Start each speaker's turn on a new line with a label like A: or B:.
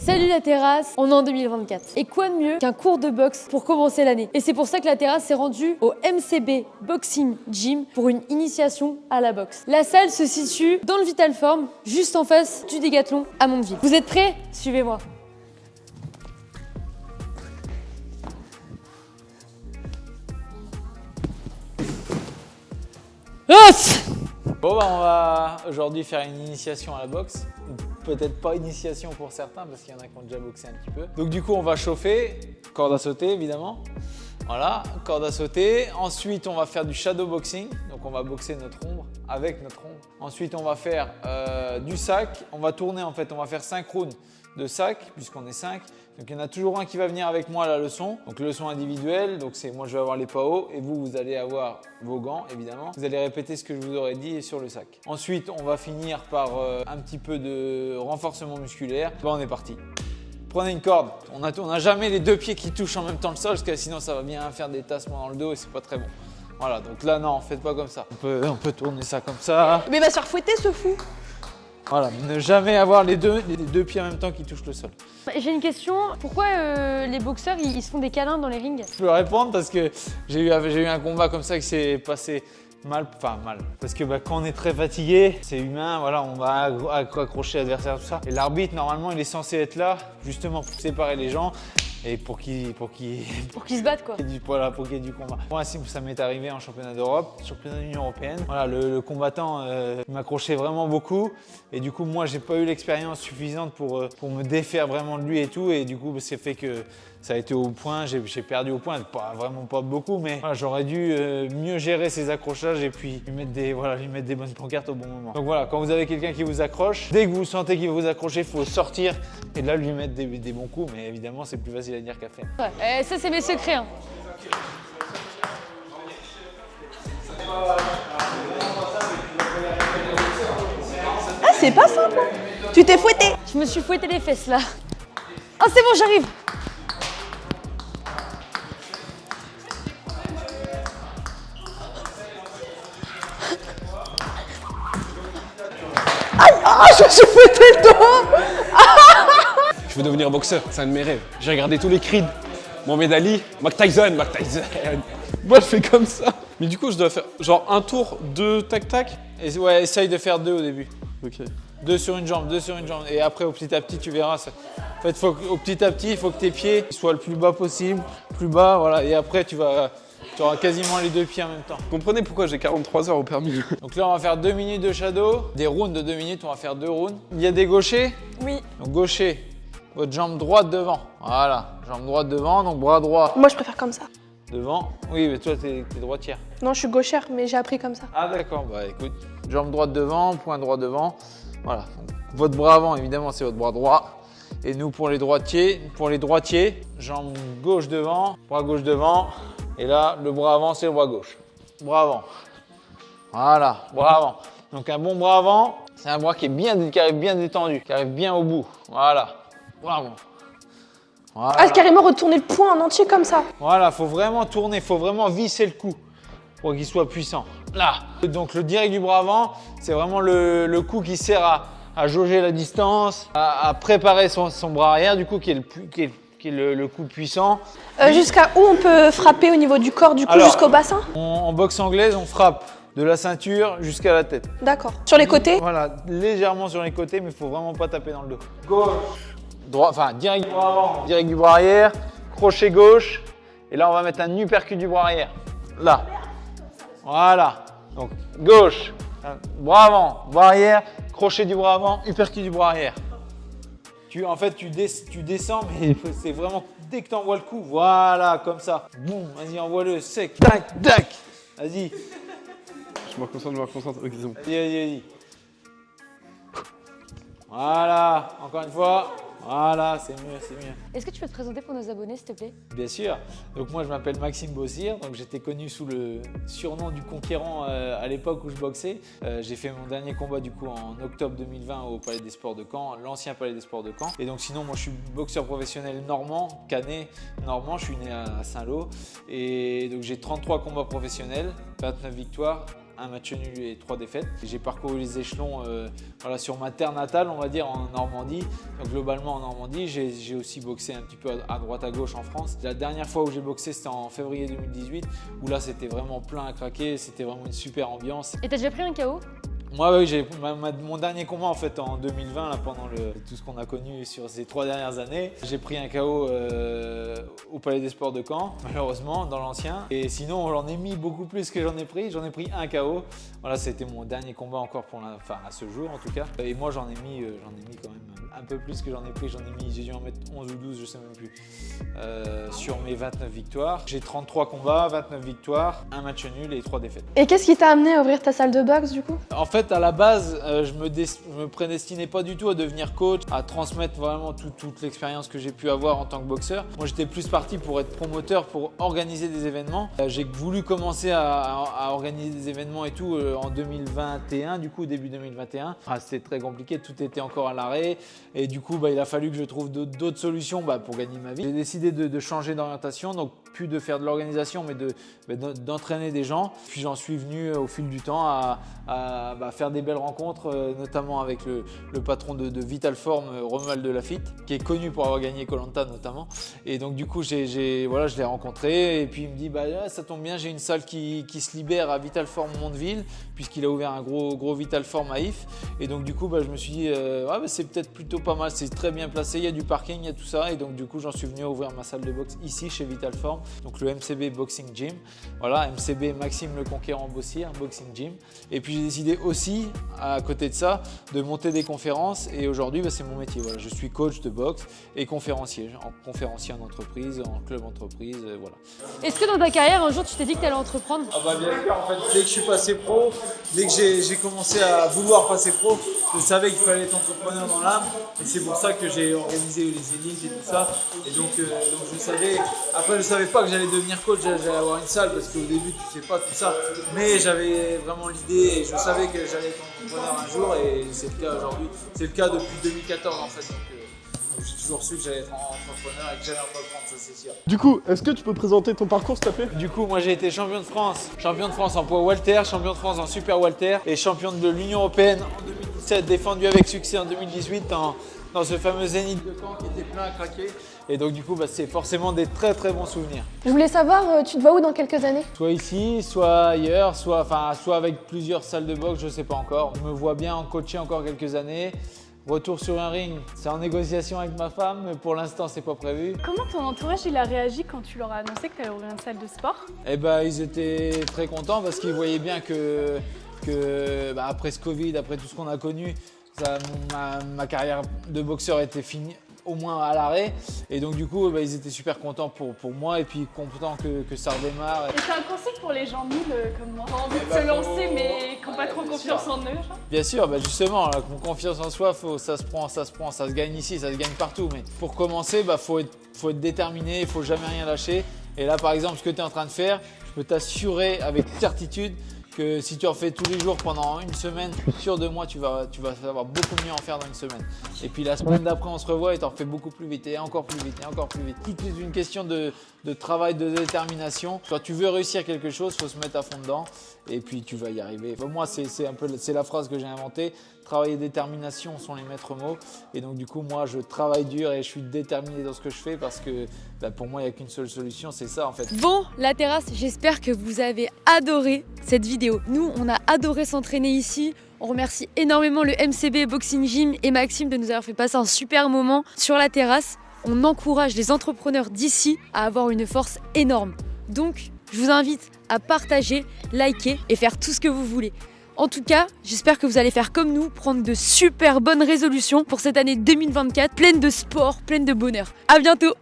A: Salut la terrasse, on est en 2024. Et quoi de mieux qu'un cours de boxe pour commencer l'année? Et c'est pour ça que la terrasse s'est rendue au MCB Boxing Gym pour une initiation à la boxe. La salle se situe dans le Vitalform, juste en face du Décathlon à Mondeville. Vous êtes prêts? Suivez-moi.
B: Bon bah on va aujourd'hui faire une initiation à la boxe. Peut-être pas initiation pour certains parce qu'il y en a qui ont déjà boxé un petit peu. Donc du coup on va chauffer, corde à sauter évidemment. Voilà, corde à sauter. Ensuite on va faire du shadow boxing. Donc on va boxer notre ombre avec notre ombre. Ensuite on va faire du sac. On va tourner en fait, on va faire 5 rounds de sac puisqu'on est 5. Donc il y en a toujours un qui va venir avec moi à la leçon. Donc leçon individuelle, donc c'est moi je vais avoir les PAO et vous allez avoir vos gants évidemment. Vous allez répéter ce que je vous aurais dit sur le sac. Ensuite on va finir par un petit peu de renforcement musculaire. Bon on est parti. Prenez une corde. On n'a jamais les deux pieds qui touchent en même temps le sol parce que sinon ça va bien faire des tassements dans le dos et c'est pas très bon. Voilà, donc là non, faites pas comme ça. On peut tourner ça comme ça.
C: Mais il va se faire fouetter ce fou.
B: Voilà, ne jamais avoir les deux pieds en même temps qui touchent le sol.
A: J'ai une question, pourquoi les boxeurs ils se font des câlins dans les rings?
B: Je peux répondre parce que j'ai eu un combat comme ça qui s'est passé mal. Parce que quand on est très fatigué, c'est humain, voilà, on va accrocher l'adversaire, tout ça. Et l'arbitre, normalement, il est censé être là justement pour séparer les gens et pour qu'ils
A: Se battent quoi.
B: Voilà, pour qu'il y ait du combat. Moi, ça m'est arrivé en championnat d'Europe, championnat de l'Union européenne. Voilà, le combattant m'accrochait vraiment beaucoup. Et du coup, moi, j'ai pas eu l'expérience suffisante pour me défaire vraiment de lui et tout. Et du coup, c'est fait que ça a été au point, j'ai perdu au point, vraiment pas beaucoup, mais voilà, j'aurais dû mieux gérer ses accrochages et puis lui mettre des bonnes pancartes au bon moment. Donc voilà, quand vous avez quelqu'un qui vous accroche, dès que vous sentez qu'il va vous accrocher, il faut sortir et là lui mettre des bons coups, mais évidemment c'est plus facile à dire qu'à faire.
A: Ouais, ça c'est mes secrets. Hein.
C: Ah, c'est pas simple. Tu t'es fouetté.
A: Je me suis fouetté les fesses là. Oh c'est bon, j'arrive.
C: Ah, je me suis fouetté le dos.
D: Je veux devenir boxeur, c'est un de mes rêves. J'ai regardé tous les Creed, Mohamed Ali, Mike Tyson. Moi je fais comme ça. Mais du coup je dois faire genre un tour, 2 tac-tac.
B: Et ouais, essaye de faire 2 au début.
D: Ok.
B: 2 sur une jambe. Et après, au petit à petit, tu verras. En fait, au petit à petit, il faut que tes pieds soient le plus bas possible, plus bas, voilà. Et après, tu auras quasiment les 2 pieds en même temps.
D: Vous comprenez pourquoi j'ai 43 heures au permis?
B: Donc là, on va faire 2 minutes de shadow, des rounds de 2 minutes, on va faire 2 rounds. Il y a des gauchers?
C: Oui.
B: Donc gaucher, votre jambe droite devant. Voilà, jambe droite devant, donc bras droit
C: Moi, je préfère comme ça.
B: devant. Oui, mais toi, t'es droitière.
C: Non, je suis gauchère, mais j'ai appris comme ça.
B: Ah d'accord, bah écoute, jambe droite devant, poing droit devant. Voilà, donc, votre bras avant, évidemment, c'est votre bras droit. Et nous, pour les droitiers, jambe gauche devant, bras gauche devant. Et là, le bras avant, c'est le bras gauche. Bras avant. Voilà, bras avant. Donc un bon bras avant, c'est un bras qui arrive bien détendu, qui arrive bien au bout. Voilà, bras avant. Voilà.
C: Ah, carrément retourner le poing en entier comme ça.
B: Voilà, faut vraiment tourner, faut vraiment visser le coup pour qu'il soit puissant. Là. Donc le direct du bras avant, c'est vraiment le coup qui sert à jauger la distance, à préparer son bras arrière, du coup qui est le coup puissant.
C: Jusqu'à où on peut frapper au niveau du corps, du coup, jusqu'au bassin?
B: En boxe anglaise, on frappe de la ceinture jusqu'à la tête.
C: D'accord. Sur les côtés?
B: Voilà, légèrement sur les côtés, mais il faut vraiment pas taper dans le dos. Gauche, droit, enfin direct du bras avant, direct du bras arrière, crochet gauche. Et là, on va mettre un uppercut du bras arrière. Là. Voilà. Donc gauche, bras avant, bras arrière, crochet du bras avant, uppercut du bras arrière. En fait, tu descends, mais c'est vraiment dès que tu envoies le coup, voilà, comme ça. Boum, vas-y, envoie-le sec. Tac, tac. Vas-y.
D: Je me concentre. Ok, c'est bon.
B: Vas-y. Voilà, encore une fois. Voilà, c'est mieux.
A: Est-ce que tu peux te présenter pour nos abonnés s'il te plaît?
B: Bien sûr. Donc moi je m'appelle Maxime Bossir, donc j'étais connu sous le surnom du conquérant à l'époque où je boxais. J'ai fait mon dernier combat du coup en octobre 2020 au Palais des Sports de Caen, l'ancien Palais des Sports de Caen. Et donc sinon moi je suis boxeur professionnel normand, canet normand, je suis né à Saint-Lô. Et donc j'ai 33 combats professionnels, 29 victoires, un match nul et 3 défaites. J'ai parcouru les échelons voilà, sur ma terre natale, on va dire, en Normandie. Donc globalement en Normandie, j'ai aussi boxé un petit peu à droite à gauche en France. La dernière fois où j'ai boxé, c'était en février 2018, où là c'était vraiment plein à craquer, c'était vraiment une super ambiance.
A: Et t'as déjà pris un KO?
B: Moi, oui, j'ai mon dernier combat en fait en 2020, là, pendant tout ce qu'on a connu sur ces 3 dernières années. J'ai pris un KO au Palais des Sports de Caen, malheureusement, dans l'ancien. Et sinon, j'en ai mis beaucoup plus que j'en ai pris. J'en ai pris un KO. Voilà, c'était mon dernier combat encore à ce jour en tout cas. Et moi, j'en ai mis quand même un peu plus que j'en ai pris. J'ai dû en mettre 11 ou 12, je sais même plus, sur mes 29 victoires. J'ai 33 combats, 29 victoires, un match nul et 3 défaites.
C: Et qu'est-ce qui t'a amené à ouvrir ta salle de boxe du coup?
B: En fait, à la base, je me prédestinais pas du tout à devenir coach, à transmettre vraiment toute l'expérience que j'ai pu avoir en tant que boxeur. Moi, j'étais plus parti pour être promoteur, pour organiser des événements. J'ai voulu commencer à organiser des événements et tout en 2021, du coup, début 2021. C'était très compliqué, tout était encore à l'arrêt. Et du coup, il a fallu que je trouve d'autres solutions pour gagner ma vie. J'ai décidé de changer d'orientation, donc plus de faire de l'organisation, mais d'entraîner des gens. Puis j'en suis venu au fil du temps à faire des belles rencontres, notamment avec le patron de Vitalform, Romuald de Lafitte, qui est connu pour avoir gagné Koh-Lanta notamment. Et donc du coup, je l'ai rencontré et puis il me dit ça tombe bien, j'ai une salle qui se libère à Vitalform Mondeville, puisqu'il a ouvert un gros Vitalform à If. Et donc du coup, je me suis dit c'est peut-être plutôt pas mal, c'est très bien placé, il y a du parking, il y a tout ça. Et donc du coup, j'en suis venu ouvrir ma salle de boxe ici chez Vitalform, donc le MCB Boxing Gym. Voilà, MCB Maxime Le Conquérant Bossier, Boxing Gym. Et puis j'ai décidé aussi, à côté de ça, de monter des conférences. Et aujourd'hui, c'est mon métier. Voilà, je suis coach de boxe et conférencier en entreprise, en club entreprise, voilà.
A: Est-ce que dans ta carrière, un jour, tu t'es dit que tu allais entreprendre?
B: Bien sûr, en fait, dès que je suis passé pro, dès que j'ai commencé à vouloir passer pro, je savais qu'il fallait être entrepreneur dans l'âme. Et c'est pour ça que j'ai organisé les Zéniths et tout ça. Et donc je savais, après je savais pas que j'allais devenir coach, j'allais avoir une salle, parce qu'au début tu sais pas tout ça. Mais j'avais vraiment l'idée et je savais que j'allais être entrepreneur un jour, et c'est le cas aujourd'hui. C'est le cas depuis 2014 en fait. Donc j'ai toujours su que j'allais être entrepreneur et que j'allais entreprendre, ça c'est sûr.
E: Du coup, est-ce que tu peux présenter ton parcours s'il te plaît?
B: Du coup, moi j'ai été champion de France en poids welter, champion de France en super welter et champion de l'Union Européenne en 2017, défendu avec succès en 2018 dans ce fameux Zénith de Caen qui était plein à craquer. Et donc du coup, c'est forcément des très très bons souvenirs.
C: Je voulais savoir, tu te vois où dans quelques années?
B: Soit ici, soit ailleurs, soit avec plusieurs salles de boxe, je sais pas encore. Je me vois bien en coacher encore quelques années. Retour sur un ring, c'est en négociation avec ma femme, mais pour l'instant c'est pas prévu.
F: Comment ton entourage il a réagi quand tu leur as annoncé que tu allais ouvrir une salle de sport?
B: Ils étaient très contents parce qu'ils voyaient bien que après ce Covid, après tout ce qu'on a connu, ma carrière de boxeur était finie, au moins à l'arrêt. Et donc du coup, ils étaient super contents pour moi et puis contents que ça redémarre.
F: Et t'as un conseil pour les gens nuls comme moi, qui ont envie de se lancer mais qui n'ont pas trop confiance en eux?
B: Bien sûr, justement, confiance en soi, ça se prend, ça se gagne ici, ça se gagne partout. Mais pour commencer, faut être déterminé, il faut jamais rien lâcher. Et là, par exemple, ce que tu es en train de faire, je peux t'assurer avec certitude que si tu en fais tous les jours pendant une semaine, je suis sûr de moi, tu vas savoir beaucoup mieux en faire dans une semaine. Et puis la semaine d'après, on se revoit et tu en fais beaucoup plus vite et encore plus vite et encore plus vite. Tout est une question de travail, de détermination. Quand tu veux réussir quelque chose, il faut se mettre à fond dedans et puis tu vas y arriver. Moi, c'est la phrase que j'ai inventée. Travail et détermination sont les maîtres mots. Et donc du coup, moi, je travaille dur et je suis déterminé dans ce que je fais parce que pour moi, il n'y a qu'une seule solution, c'est ça en fait.
A: Bon, la terrasse, j'espère que vous avez adoré cette vidéo. Nous, on a adoré s'entraîner ici. On remercie énormément le MCB Boxing Gym et Maxime de nous avoir fait passer un super moment sur la terrasse. On encourage les entrepreneurs d'ici à avoir une force énorme. Donc, je vous invite à partager, liker et faire tout ce que vous voulez. En tout cas, j'espère que vous allez faire comme nous, prendre de super bonnes résolutions pour cette année 2024, pleine de sport, pleine de bonheur. À bientôt!